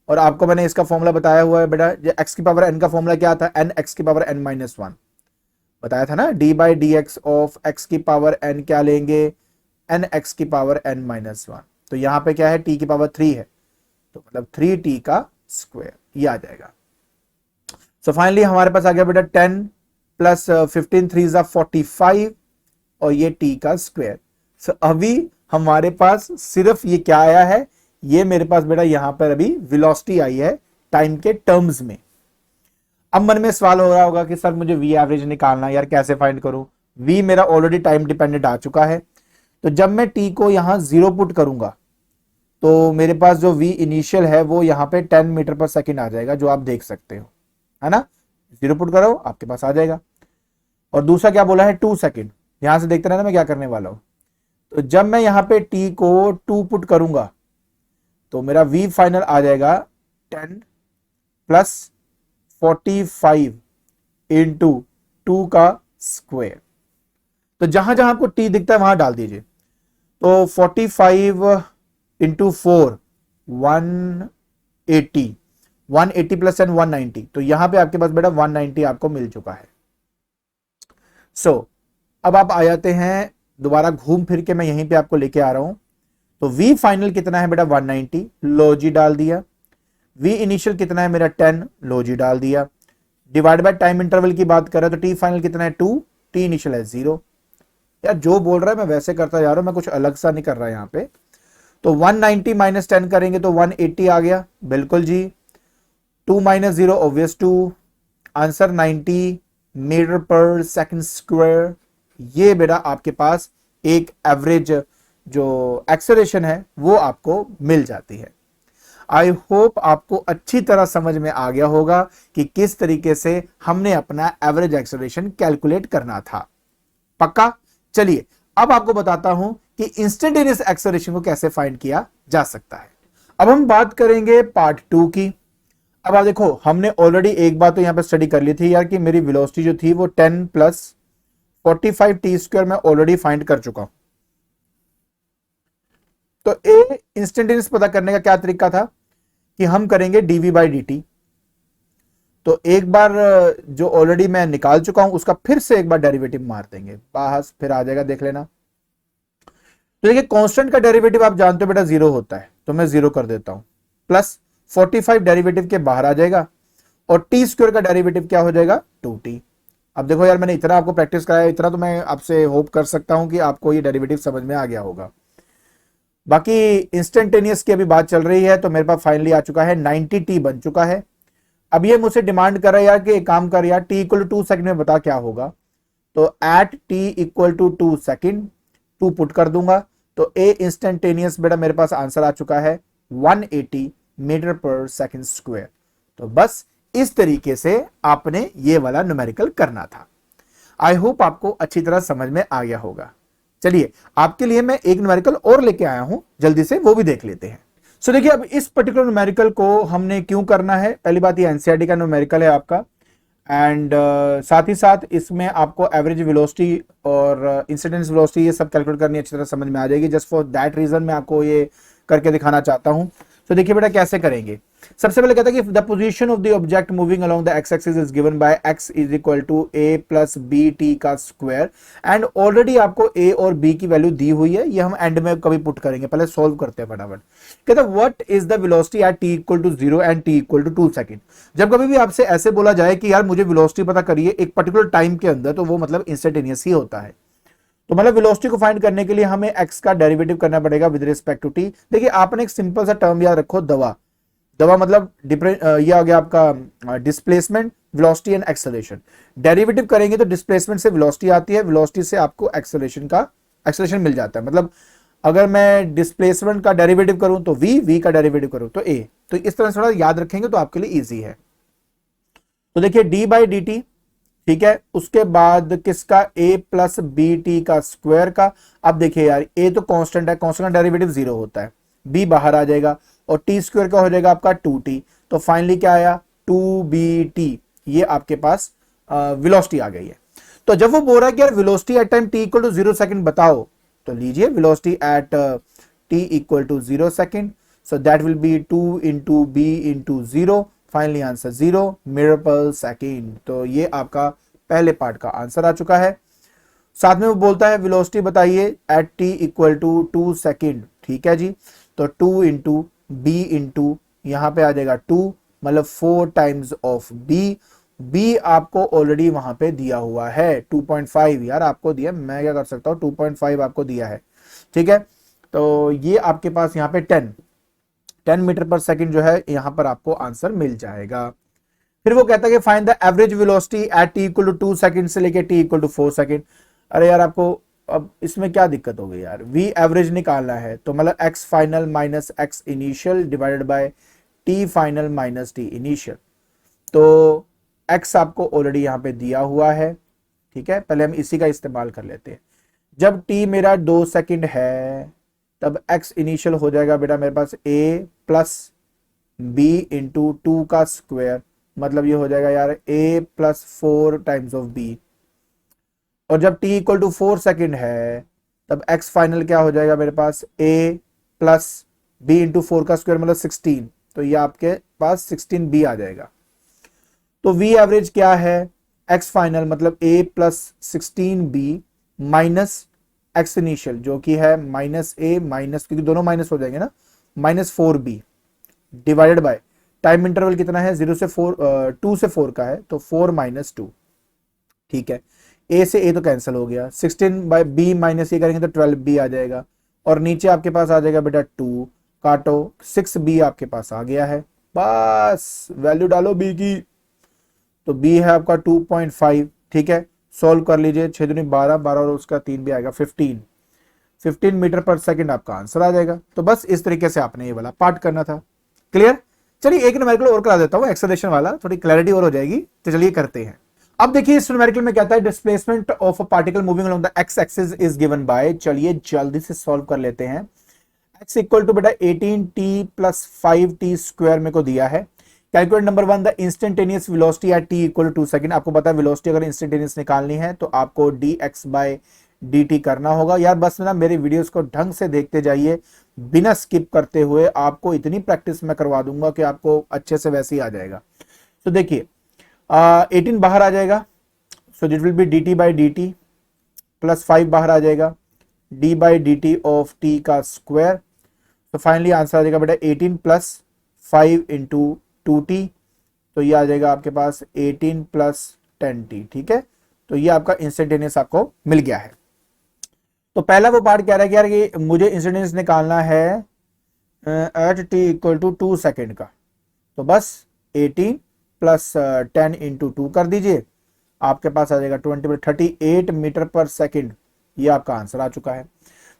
और आपको मैंने इसका फॉर्मूला बताया हुआ है बेटा, x की पावर n का फॉर्मूला क्या था, n x की पावर n माइनस 1 बताया था ना। d by D x of x की पावर n क्या लेंगे, n x की पावर n माइनस 1। तो यहां पे क्या है, t की पावर 3 है, तो मतलब 3t का स्क्वायर, ये आ जाएगा। सो फाइनली हमारे पास आ गया बेटा 10 प्लस 15 3 जा 45 और ये t का स्क्वायर। सो अभी हमारे पास सिर्फ ये क्या आया है, ये मेरे पास बेटा यहां पर अभी वेलोसिटी आई है टाइम के टर्म्स में। अब मन में सवाल हो रहा होगा कि सर मुझे v एवरेज निकालना, यार कैसे फाइंड करूं, v मेरा ऑलरेडी टाइम डिपेंडेंट आ चुका है। तो जब मैं t को यहां 0 पुट करूंगा तो मेरे पास जो v इनिशियल है वो यहां पे 10 मीटर पर सेकंड आ जाएगा, जो आप देख सकते हो, है ना। 0 पुट करो आपके पास आ जाएगा। और दूसरा क्या बोला है 2 सेकंड, यहां से देखते रहना मैं क्या करने वाला हूं। तो जब मैं यहां पे t को 2 पुट करूंगा तो मेरा v फाइनल आ जाएगा 10 प्लस 45 इंटू 2 का स्क्वायर। तो जहां जहां आपको t दिखता है वहां डाल दीजिए। तो 45 इंटू 4 180, 180 प्लस एन 190, तो यहां पे आपके पास बेटा 190 आपको मिल चुका है। सो अब आप आ जाते हैं दोबारा घूम फिर के, मैं यहीं पे आपको लेके आ रहा हूं। तो v फाइनल कितना है बेटा 190, लो जी डाल दिया। v इनिशियल कितना है मेरा 10, लो जी डाल दिया। डिवाइड बाय टाइम इंटरवल की बात कर रहा है तो t फाइनल कितना है 2, t इनिशियल है 0। यार जो बोल रहा है मैं वैसे करता जा रहा हूं, मैं कुछ अलग सा नहीं कर रहा यहां पे। तो 190 माइनस 10 करेंगे तो 180 आ गया, बिल्कुल जी। 2 माइनस 0 ऑब्वियस 2, आंसर 90 मीटर पर सेकंड स्क्वायर। ये बेटा आपके पास एक एवरेज जो एक्सेलरेशन है वो आपको मिल जाती है। आई होप आपको अच्छी तरह समझ में आ गया होगा कि किस तरीके से हमने अपना एवरेज एक्सेलरेशन कैलकुलेट करना था। पक्का? चलिए अब आपको बताता हूं कि इंस्टेंटेनियस एक्सेलरेशन को कैसे फाइंड किया जा सकता है। अब हम बात करेंगे पार्ट 2 की। अब आप देखो हमने ऑलरेडी एक बात तो यहां पर स्टडी कर ली थी यार कि मेरी वेलोसिटी जो थी वो 10 प्लस 45 टी स्क्वायर मैं ऑलरेडी फाइंड कर चुका हूं। तो ए इंस्टेंटेनियस पता करने का क्या तरीका था कि हम करेंगे dv बाई dt। तो एक बार जो ऑलरेडी मैं निकाल चुका हूं उसका फिर से एक बार डेरिवेटिव मार देंगे, बस फिर आ जाएगा, देख लेना। तो देखिए कांस्टेंट का डेरिवेटिव आप जानते हो बेटा जीरो होता है, तो मैं जीरो कर देता हूं, प्लस 45 डेरिवेटिव के बाहर आ जाएगा, और टी स्क्वायर का डेरिवेटिव क्या हो जाएगा 2t। अब देखो यार मैंने इतना आपको प्रैक्टिस कराया, इतना तो मैं आपसे होप कर सकता हूं कि आपको ये डेरिवेटिव समझ में आ गया होगा। बाकी इंस्टेंटेनियस की अभी बात चल रही है, तो मेरे पास फाइनली आ चुका है 90t बन चुका है। अब ये मुझसे डिमांड कर रहा है यार कि एक काम कर यार, t इक्वल टू 2 सेकंड में बता क्या होगा। तो at t equal to 2 second 2 put कर दूंगा, तो ए इंस्टेंटेनियस बेटा मेरे पास आंसर आ चुका है 180 मीटर पर सेकंड स्क्वायर। तो बस इस तरीके से आपने ये वाला न्यूमेरिकल करना था। आई होप आपको अच्छी तरह समझ में आ गया होगा। चलिए आपके लिए मैं एक न्यूमेरिकल और लेके आया हूं, जल्दी से वो भी देख लेते हैं। सो देखिए अब इस पर्टिकुलर न्यूमेरिकल को हमने क्यों करना है, पहली बात ये एनसीईआरटी का न्यूमेरिकल है आपका, एंड साथ ही साथ इसमें आपको एवरेज वेलोसिटी और इंसिडेंस वेलोसिटी ये सब कैलकुलेट करनी अच्छी तरह समझ में आ जाएगी। जस्ट फॉर दैट रीजन मैं आपको ये करके दिखाना चाहता हूं। तो देखिए बेटा कैसे करेंगे। सबसे पहले कहता है कि the position of the object moving along the x axis is given by x is equal to a plus b t का स्क्वायर, एंड ऑलरेडी आपको a और b की वैल्यू दी हुई है, ये हम एंड में कभी पुट करेंगे, पहले सॉल्व करते हैं फटाफट। कहता है what is the velocity at t equal to 0 and t equal to 2 second. जब कभी भी आपसे ऐसे बोला जाए कि यार मुझे वेलोसिटी पता करिए एक पर्टिकुलर टाइम के अंदर, तो वो मतलब इंस्टेंटेनियस ही होता है। तो मतलब वेलोसिटी को फाइंड करने के लिए हमें x का डेरिवेटिव करना पड़ेगा विद रिस्पेक्ट टू t। देखिए आपने एक सिंपल सा टर्म याद रखो, दवा। दवा मतलब ये आ गया आपका displacement, velocity and acceleration. Derivative करेंगे तो डिस्प्लेसमेंट से वेलोसिटी आती है, वेलोसिटी से आपको एक्सेलरेशन मिल जाता है। मतलब अगर मैं डिस्प्लेसमेंट का डेरिवेटिव करूं तो v का डेरिवेटिव करूं तो a। तो इस तरह से थोड़ा याद रखेंगे तो आपके लिए इजी है। तो देखिए d बाई डी टी, ठीक है, उसके बाद किसका a प्लस बी टी का स्क्वायर का। अब देखिए यार a तो कांस्टेंट है, कांस्टेंट का डेरिवेटिव 0 होता है, b बाहर आ जाएगा और t स्क्वायर का हो जाएगा आपका 2t। तो फाइनली क्या आया 2bt, ये आपके पास वेलोसिटी आ गई है। तो जब वो बोल रहा है कि यार velocity at time t equal to 0 second बताओ, तो लीजिए velocity at t equal to 0 second, so that will be 2 into b into 0, finally answer 0 metre per second. तो ये आपका पहले पार्ट का आंसर आ चुका है। साथ में वो बोलता है वेलोसिटी बताइए at t equal to 2 second, ठीक है जी। तो 2 इंटू बी इंटू यहां पे आ जाएगा 2, मतलब 4 टाइम्स ऑफ b आपको ऑलरेडी वहां पे दिया हुआ है 2.5 यार आपको दिया, मैं क्या कर सकता हूं 2.5 आपको दिया है, ठीक है। तो ये आपके पास यहाँ पे 10 मीटर पर सेकंड जो है यहां पर आपको आंसर मिल जाएगा। फिर वो कहता है कि find the average velocity at t equal to 2 second से लेके t इक्वल टू 4 सेकंड। अरे यार आपको अब इसमें क्या दिक्कत हो गई यार, v एवरेज निकालना है, तो मतलब x final minus x initial divided by t final minus t initial. तो x आपको ऑलरेडी यहां पे दिया हुआ है, ठीक है, पहले हम इसी का इस्तेमाल कर लेते हैं। जब t मेरा 2 सेकंड है तब x इनिशियल हो जाएगा बेटा मेरे पास a प्लस बी इंटू 2 का स्क्वायर, मतलब ये हो जाएगा यार a plus 4 times of b। और जब t इक्वल टू 4 सेकेंड है तब x फाइनल क्या हो जाएगा मेरे पास a प्लस b इंटू 4 का स्क्वायर मतलब 16, तो ये आपके पास 16b आ जाएगा। तो v एवरेज क्या है x फाइनल मतलब a plus 16b minus x initial जो कि है माइनस a माइनस, क्योंकि दोनों माइनस हो जाएंगे ना, minus 4b divided by time interval कितना है 0 से 4 2 से 4 का है, तो 4 माइनस 2, ठीक है। a से a तो कैंसिल हो गया, 16 बाय b माइनस ये करेंगे तो 12b आ जाएगा, और नीचे आपके पास आ जाएगा बेटा 2, काटो 6b आपके पास आ गया है, बस वैल्यू डालो b की, तो b है आपका 2.5, ठीक है। सॉल्व कर लीजिए, 6 दूनी 12, 12 और उसका 3 भी आएगा 15 मीटर पर सेकंड आपका आंसर आ जाएगा। तो बस इस तरीके से आपने ये वाला पार्ट करना था। क्लियर? चलिए एक न्यूमेरिकल और करा देता हूं, एक्सेलरेशन वाला, थोड़ी क्लैरिटी और हो जाएगी। तो चलिए करते हैं। अब देखिए इस न्यूमेरिकल में कहता है displacement of a particle moving along the x axis is given bye, चलिए जल्दी से सॉल्व कर लेते हैं। x इक्वल टू बेटा 18t प्लस 5t स्क्वायर मेरे को दिया है। Calculate number 1 the instantaneous velocity at t equal to 2 second. आपको पता है वेलोसिटी अगर इंस्टेंटेनियस निकालनी है तो आपको dx बाय dt करना होगा। यार बस ना मेरे वीडियोस को ढंग से देखते जाइए, बिना स्किप करते हुए, आपको इतनी प्रैक्टिस मैं करवा दूंगा कि आपको अच्छे से वैसे ही आ जाएगा। तो देखिए 18 बाहर आ जाएगा, so that will be dt by D T, plus 5 बाहर आ जाएगा, d by D T of t का स्क्वायर। तो फाइनली आंसर आ जाएगा बेटा 18 प्लस 5 इंटू 2t, तो ये आ जाएगा आपके पास 18 प्लस 10t। ठीक है, तो ये आपका इंस्टेंटेनियस आपको मिल गया है। तो पहला वो पार्ट कह रहा है कि यार कि मुझे इंस्टेंटेनियस निकालना है at t equal to 2 second का, तो बस 18 प्लस 10 इंटू 2 कर दीजिए, आपके पास आ जाएगा 38 मीटर पर सेकेंड। ये आपका आंसर आ चुका है।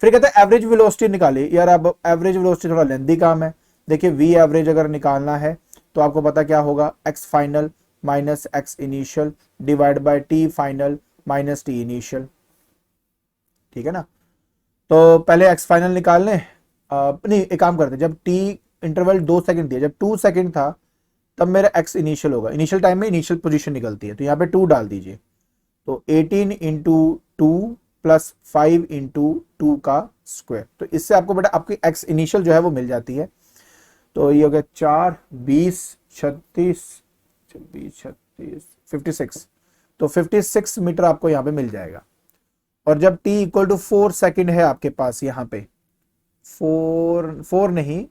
फिर कहते हैं एवरेज वेलोसिटी निकालिए। यार अब एवरेज वेलोसिटी थोड़ा लेंथी काम है। देखिए वी एवरेज अगर निकालना है तो आपको पता क्या होगा, x final minus x initial divide by T final minus T initial. ठीक है ना, तो पहले एक्स फाइनल निकाल लें। नहीं, एक काम करते हैं, जब टी इंटरवल 2 सेकंड दिया, जब 2 सेकंड था तब मेरा एक्स इनिशियल होगा। इनिशियल टाइम में इनिशियल पोजीशन निकलती है, तो यहाँ पे 2 डाल दीजिए। तो 18 इंटू 2 प्लस 5 इंटू 2 का स्क्वायर। तो इससे आपको बेटा आपकी एक्स इनिशियल जो है वो मिल जाती है। तो ये हो गया 4 20 36 26 36 56, तो 56 मीटर आपको यहाँ पे मिल जाएगा। और जब t इक्वल टू 4 सेकेंड है आपके पास, यहाँ पे 4 नहीं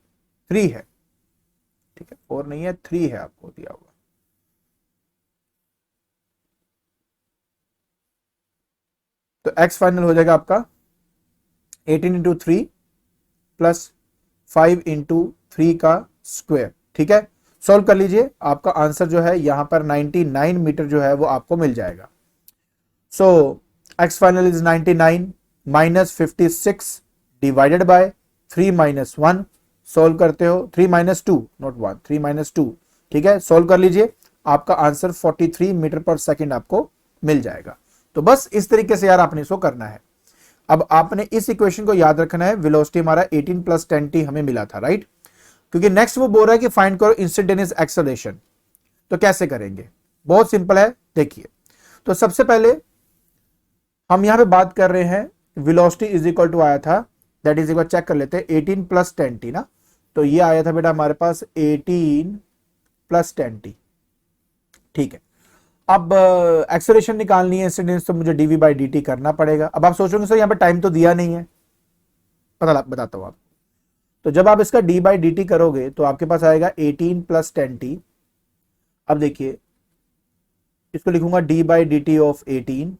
3 है। ठीक है, 4 नहीं है 3 है आपको दिया हुआ। तो x फाइनल हो जाएगा आपका 18 इंटू 3 प्लस 5 इंटू 3 का स्क्वायर। ठीक है, सॉल्व कर लीजिए, आपका आंसर जो है यहां पर 99 मीटर जो है वो आपको मिल जाएगा। सो x final is 99 minus 56 divided by 3 minus 1। Solve करते हो 3 माइनस 2 नॉट 1, 3 माइनस 2। ठीक है, सॉल्व कर लीजिए, आपका आंसर 43 मीटर पर सेकेंड आपको मिल जाएगा। तो बस इस तरीके से यार आपने इसको करना है। अब आपने इस इक्वेशन को याद रखना है, वेलोसिटी हमारा 18 प्लस 10t हमें मिला था, राइट। क्योंकि नेक्स्ट वो बोल रहा है कि फाइंड करो इंस्टेंटेनियस एक्सेलरेशन। तो कैसे करेंगे, बहुत सिंपल है, देखिए। तो सबसे पहले हम यहां पे बात कर रहे हैं वेलोसिटी इज इक्वल टू आया था, दैट इज इक्वल, चेक कर लेते हैं, 18 प्लस 10t ना। तो ये आया था बेटा हमारे पास 18 प्लस 10t। ठीक है, अब एक्सेलरेशन निकालनी है इंस्टेंटेनियस, तो मुझे dv बाई dt करना पड़ेगा। अब आप सोचोगे सर यहाँ पे टाइम तो दिया नहीं है, बताता हूं आपको। तो जब आप इसका d बाई dt करोगे तो आपके पास आएगा 18 प्लस 10t। अब देखिए इसको लिखूंगा d by dt of 18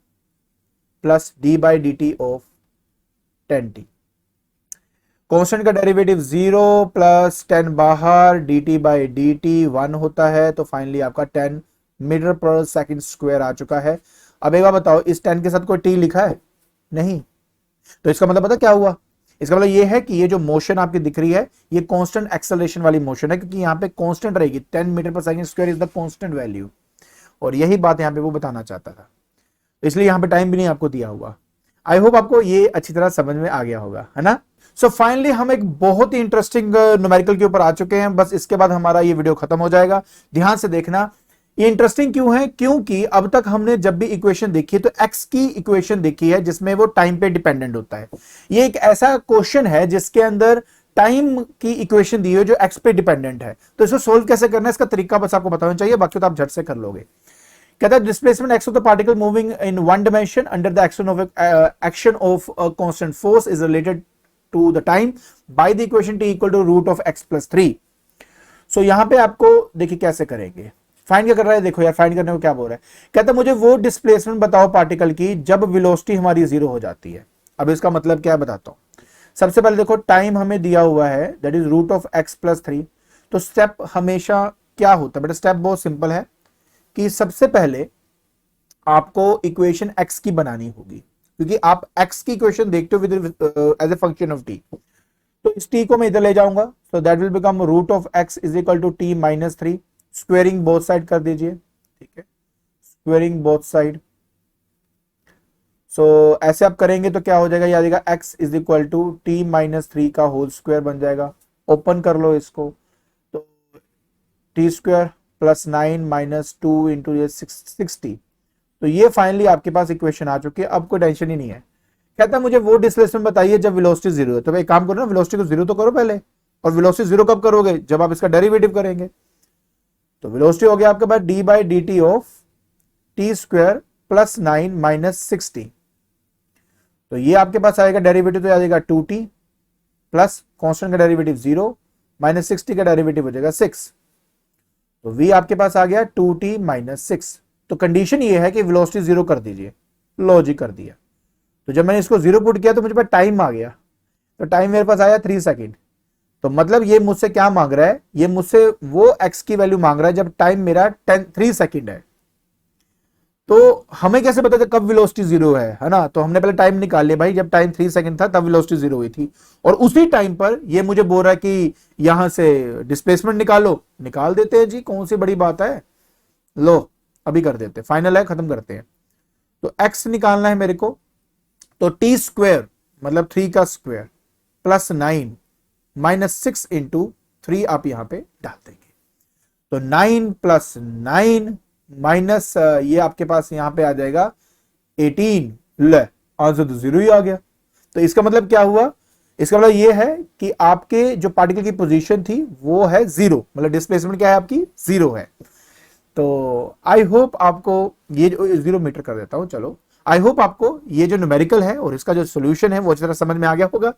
plus d by dt of 10t। Constant का डेरिवेटिव 0 प्लस 10 बाहर, dt बाई dt 1 होता है। तो फाइनली आपका 10 मीटर पर सेकंड स्क्वायर आ चुका है। अब एक बार बताओ, इस 10 के साथ कोई t लिखा है? नहीं। तो इसका मतलब पता क्या हुआ, इसका मतलब ये है कि ये जो मोशन आपकी दिख रही है ये कांस्टेंट एक्सेलरेशन वाली मोशन है, क्योंकि यहाँ पे कांस्टेंट रहेगी, 10 मीटर पर second square is the constant value. और यही बात यहाँ पे वो बताना चाहता था, इसलिए यहाँ पे टाइम भी नहीं आपको दिया हुआ। आई होप आपको ये अच्छी तरह समझ में आ गया होगा, है ना। सो फाइनली हम एक बहुत ही इंटरेस्टिंग न्यूमेरिकल के ऊपर आ चुके हैं। बस इसके बाद हमारा ये वीडियो खत्म हो जाएगा। ध्यान से देखना, ये इंटरेस्टिंग क्यों है, क्योंकि अब तक हमने जब भी इक्वेशन देखी है तो एक्स की इक्वेशन देखी है जिसमें वो टाइम पे डिपेंडेंट होता है। ये एक ऐसा क्वेश्चन है जिसके अंदर टाइम की इक्वेशन दी है जो एक्स पे डिपेंडेंट है। तो इसको सोल्व कैसे करना है, इसका तरीका बस आपको बताना चाहिए, बाकी तो आप झट से कर लोगे। कहता है displacement x of the particle moving in one dimension under the action of constant force is related to the time by the equation t equal to root of x plus 3। So यहां पे आपको देखिए कैसे करेंगे, find क्या कर रहा है, देखो यार फाइंड करने को क्या बोल रहा है। कहता है मुझे वो डिस्प्लेसमेंट बताओ पार्टिकल की जब वेलोसिटी हमारी 0 हो जाती है। अब इसका मतलब क्या है बताता हूं। सबसे पहले देखो टाइम हमें दिया हुआ है, that is root of x plus 3। तो स्टेप हमेशा क्या होता है बेटा, स्टेप बहुत सिंपल है कि सबसे पहले आपको इक्वेशन x की बनानी होगी, क्योंकि आप x की इक्वेशन देखते हो with as a function of t। तो इस t को मैं इधर ले जाऊंगा, so that will become root of x is equal to t minus 3। Squaring both side कर दीजिए, ठीक है, स्क्वेयरिंग बोथ साइड। सो ऐसे आप करेंगे तो क्या हो जाएगा, याद आएगा x is equal to t minus 3 का होल स्क्वायर बन जाएगा। ओपन कर लो इसको, तो t square plus 9 minus 2 into ये 60। तो ये फाइनली आपके पास इक्वेशन आ चुकी है, अब कोई टेंशन ही नहीं है। कहता है मुझे वो डिस्प्लेसमेंट बताइए जब वेलोसिटी 0 है। तो भाई एक काम करो ना, वेलोसिटी को 0 तो करो पहले, और वेलोसिटी 0 कब करोगे, जब आप इसका डेरिवेटिव करेंगे। तो वेलोसिटी हो गया आपके पास D by D T of T square plus 9 minus 60। तो ये आपके पास आएगा डेरिवेटिव तो आ जाएगा 2t प्लस कांस्टेंट का डेरिवेटिव 0 माइनस 60 का डेरिवेटिव हो जाएगा 6। तो v आपके पास आ गया 2t माइनस 6। तो कंडीशन ये है कि वेलोसिटी 0 कर दीजिए। लो जी कर दिया। तो जब मैंने इसको 0 पुट किया तो मुझे पास टाइम आ गया। तो टाइम मेरे पास आया 3 सेकेंड। तो मतलब ये मुझसे क्या मांग रहा है, ये मुझसे वो x की वैल्यू मांग रहा है जब टाइम मेरा 3 सेकेंड है। तो हमें कैसे पता था कब वेलोसिटी 0 है ना। तो हमने पहले टाइम निकाल लिया भाई, जब टाइम 3 सेकंड था तब वेलोसिटी 0 हुई थी। और उसी टाइम पर ये मुझे बोल रहा है कि यहां से डिस्प्लेसमेंट निकालो। निकाल देते हैं जी, कौन सी बड़ी बात है। लो अभी कर देते हैं, फाइनल है, खत्म करते हैं। तो x निकालना है मेरे को। तो टी स्क्वायर मतलब 3 का स्क्वायर प्लस 9 माइनस 6 इंटू 3 आप यहां पे डाल देंगे। तो 9 प्लस 9 माइनस ये आपके पास यहां पे आ जाएगा 18। ले आंसर तो 0 ही आ गया। तो इसका मतलब क्या हुआ, इसका मतलब ये है कि आपके जो पार्टिकल की पोजीशन थी वो है 0, मतलब डिस्प्लेसमेंट क्या है आपकी 0 है। तो आई होप आपको ये 0 मीटर कर देता हूं, चलो। आई होप आपको ये जो न्यूमेरिकल है और इसका जो सोल्यूशन है वो अच्छी तरह समझ में आ गया होगा।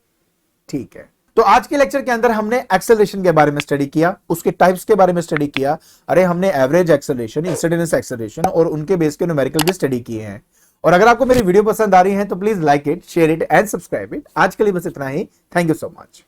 ठीक है, तो आज के लेक्चर के अंदर हमने एक्सेलरेशन के बारे में स्टडी किया, उसके टाइप्स के बारे में स्टडी किया। अरे हमने एवरेज एक्सेलरेशन, इंस्टेंटेनियस एक्सेलरेशन और उनके बेस के न्यूमेरिकल भी स्टडी किए हैं। और अगर आपको मेरी वीडियो पसंद आ रही है तो please like it, share it and subscribe it. आज के लिए बस इतना ही। Thank you so much.